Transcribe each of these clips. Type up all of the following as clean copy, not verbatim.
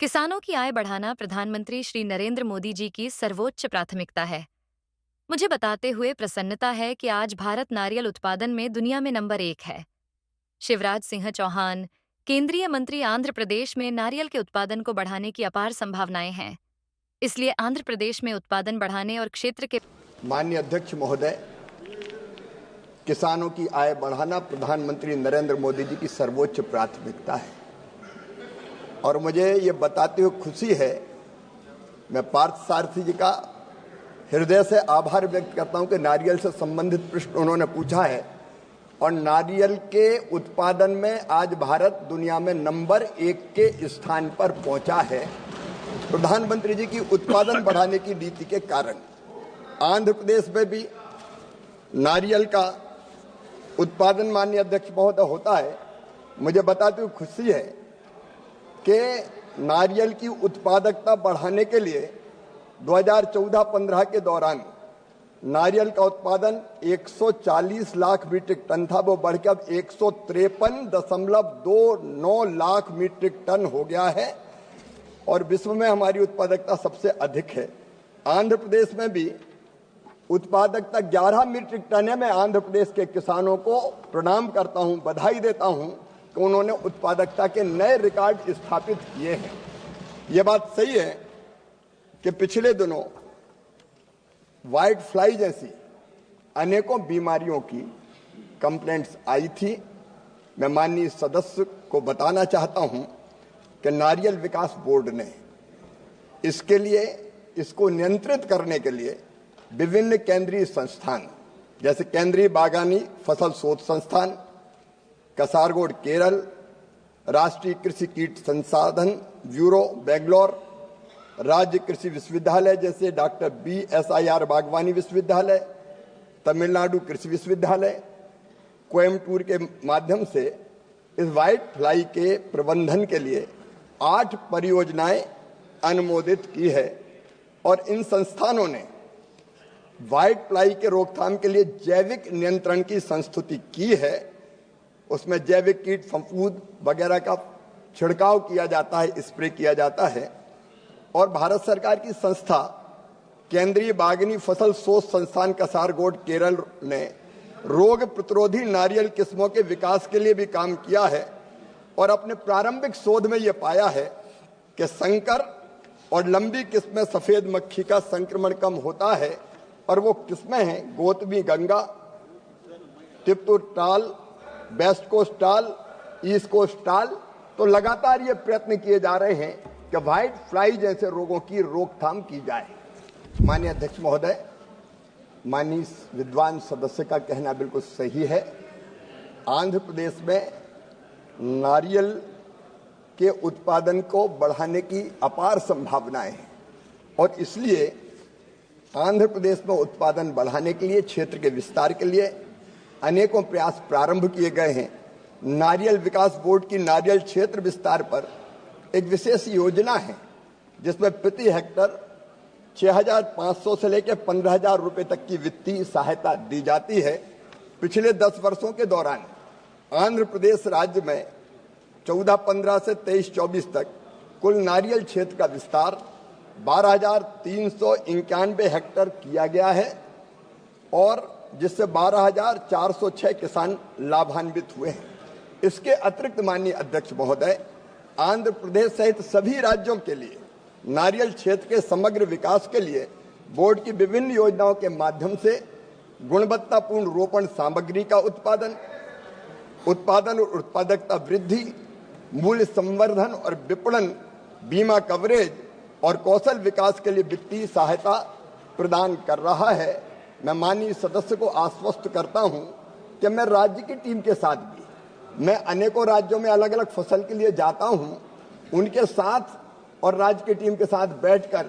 किसानों की आय बढ़ाना प्रधानमंत्री श्री नरेंद्र मोदी जी की सर्वोच्च प्राथमिकता है। मुझे बताते हुए प्रसन्नता है कि आज भारत नारियल उत्पादन में दुनिया में नंबर 1 है। शिवराज सिंह चौहान, केंद्रीय मंत्री, आंध्र प्रदेश में नारियल के उत्पादन को बढ़ाने की अपार संभावनाएं हैं। इसलिए आंध्र प्रदेश में उत्पादन बढ़ाने और क्षेत्र के माननीय अध्यक्ष महोदय, किसानों की आय बढ़ाना प्रधानमंत्री नरेंद्र मोदी जी की सर्वोच्च प्राथमिकता है और मुझे ये बताते हुए खुशी है, मैं पार्थ सारथी जी का हृदय से आभार व्यक्त करता हूं कि नारियल से संबंधित प्रश्न उन्होंने पूछा है और नारियल के उत्पादन में आज भारत दुनिया में नंबर 1 के स्थान पर पहुंचा है। प्रधानमंत्री जी की उत्पादन बढ़ाने की नीति के कारण आंध्र प्रदेश में भी नारियल का उत्पादन माननीय अध्यक्ष महोदय होता है। मुझे बताते हुए खुशी है कि नारियल की उत्पादकता बढ़ाने के लिए 2014-15 के दौरान नारियल का उत्पादन 140 लाख मीट्रिक टन था, वो बढ़कर अब 153.29 लाख मीट्रिक टन हो गया है और विश्व में हमारी उत्पादकता सबसे अधिक है। आंध्र प्रदेश में भी उत्पादकता 11 मीट्रिक टन है। मैं आंध्र प्रदेश के किसानों को प्रणाम करता हूं, बधाई देता हूं कि उन्होंने उत्पादकता के नए रिकॉर्ड स्थापित किए हैं। ये बात सही है कि पिछले दिनों व्हाइट फ्लाई जैसी अनेकों बीमारियों की कंप्लेंट्स आई थी। मैं माननीय सदस्य को बताना चाहता हूं कि नारियल विकास बोर्ड ने इसके लिए, इसको नियंत्रित करने के लिए विभिन्न केंद्रीय संस्थान जैसे केंद्रीय बागानी फसल शोध संस्थान, कासारगोड केरल, राष्ट्रीय कृषि कीट संसाधन ब्यूरो बेंगलोर, राज्य कृषि विश्वविद्यालय जैसे डॉक्टर BSIR बागवानी विश्वविद्यालय, तमिलनाडु कृषि विश्वविद्यालय, कोयम्बटूर के माध्यम से इस व्हाइट फ्लाई के प्रबंधन के लिए 8 परियोजनाएं अनुमोदित की है और इन संस्थानों ने व्हाइट फ्लाई के रोकथाम के लिए जैविक नियंत्रण की संस्तुति की है। उसमें जैविक कीट फफूंद वगैरह का छिड़काव किया जाता है, स्प्रे किया जाता है और भारत सरकार की संस्था केंद्रीय बागवानी फसल शोध संस्थान कासारगोड केरल ने रोग प्रतिरोधी नारियल किस्मों के विकास के लिए भी काम किया है और अपने प्रारंभिक शोध में यह पाया है कि संकर और लंबी किस्में सफेद मक्खी का संक्रमण कम होता है और वो किस्में हैं गौतमी गंगा, तिप्तुर टाल, वेस्ट कोस्ट टाल, ईस्ट कोस्ट टाल। तो लगातार ये प्रयत्न किए जा रहे हैं कि व्हाइट फ्लाई जैसे रोगों की रोकथाम की जाए। माननीय अध्यक्ष महोदय, माननीय विद्वान सदस्य का कहना बिल्कुल सही है। आंध्र प्रदेश में नारियल के उत्पादन को बढ़ाने की अपार संभावनाएं हैं और इसलिए आंध्र प्रदेश में उत्पादन बढ़ाने के लिए, क्षेत्र के विस्तार के लिए अनेकों प्रयास प्रारंभ किए गए हैं। नारियल विकास बोर्ड की नारियल क्षेत्र विस्तार पर एक विशेष योजना है जिसमें प्रति हेक्टर 6,500 से लेकर 15,000 रुपए तक की वित्तीय सहायता दी जाती है। पिछले 10 वर्षों के दौरान आंध्र प्रदेश राज्य में 14-15 से 23-24 तक कुल नारियल क्षेत्र का विस्तार 12,391 हेक्टर किया गया है और जिससे 12,406 किसान लाभान्वित हुए हैं। इसके अतिरिक्त माननीय अध्यक्ष महोदय, आंध्र प्रदेश सहित सभी राज्यों के लिए नारियल क्षेत्र के समग्र विकास के लिए बोर्ड की विभिन्न योजनाओं के माध्यम से गुणवत्तापूर्ण रोपण सामग्री का उत्पादन और उत्पादकता वृद्धि, मूल्य संवर्धन और विपणन, बीमा कवरेज और कौशल विकास के लिए वित्तीय सहायता प्रदान कर रहा है। मैं माननीय सदस्य को आश्वस्त करता हूं कि मैं राज्य की टीम के साथ भी, मैं अनेकों राज्यों में अलग अलग फसल के लिए जाता हूं, उनके साथ और राज्य की टीम के साथ बैठकर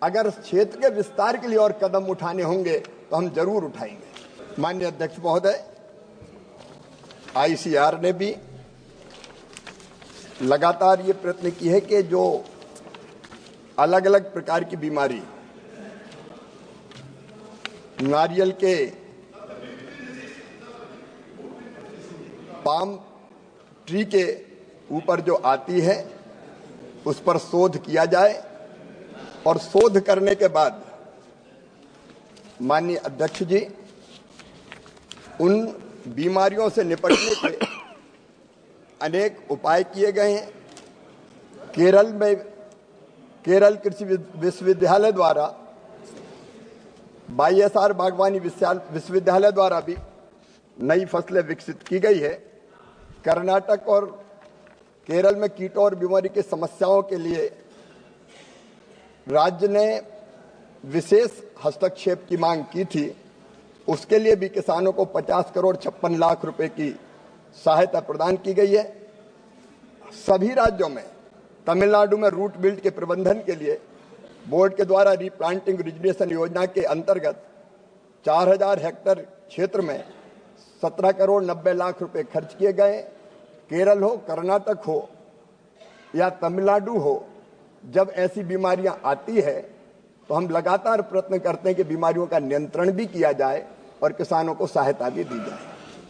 अगर क्षेत्र के विस्तार के लिए और कदम उठाने होंगे तो हम जरूर उठाएंगे। माननीय अध्यक्ष महोदय, ICR ने भी लगातार ये प्रयत्न की है कि जो अलग अलग प्रकार की बीमारी नारियल के पाम ट्री के ऊपर जो आती है उस पर शोध किया जाए और शोध करने के बाद माननीय अध्यक्ष जी उन बीमारियों से निपटने के अनेक उपाय किए गए हैं। केरल कृषि विश्वविद्यालय द्वारा YSR बागवानी विश्वविद्यालय द्वारा भी नई फसलें विकसित की गई है। कर्नाटक और केरल में कीटों और बीमारी की समस्याओं के लिए राज्य ने विशेष हस्तक्षेप की मांग की थी। उसके लिए भी किसानों को 50 करोड़ 56 लाख रुपए की सहायता प्रदान की गई है। सभी राज्यों में तमिलनाडु में रूट बिल्ट के प्रबंधन के लिए बोर्ड के द्वारा रीप्लांटिंग रिजुनेशन योजना के अंतर्गत 4000 हेक्टेयर क्षेत्र में 17 करोड़ 90 लाख रुपए खर्च किए गए। केरल हो, कर्नाटक हो या तमिलनाडु हो, जब ऐसी बीमारियां आती है तो हम लगातार प्रयत्न करते हैं कि बीमारियों का नियंत्रण भी किया जाए और किसानों को सहायता भी दी जाए।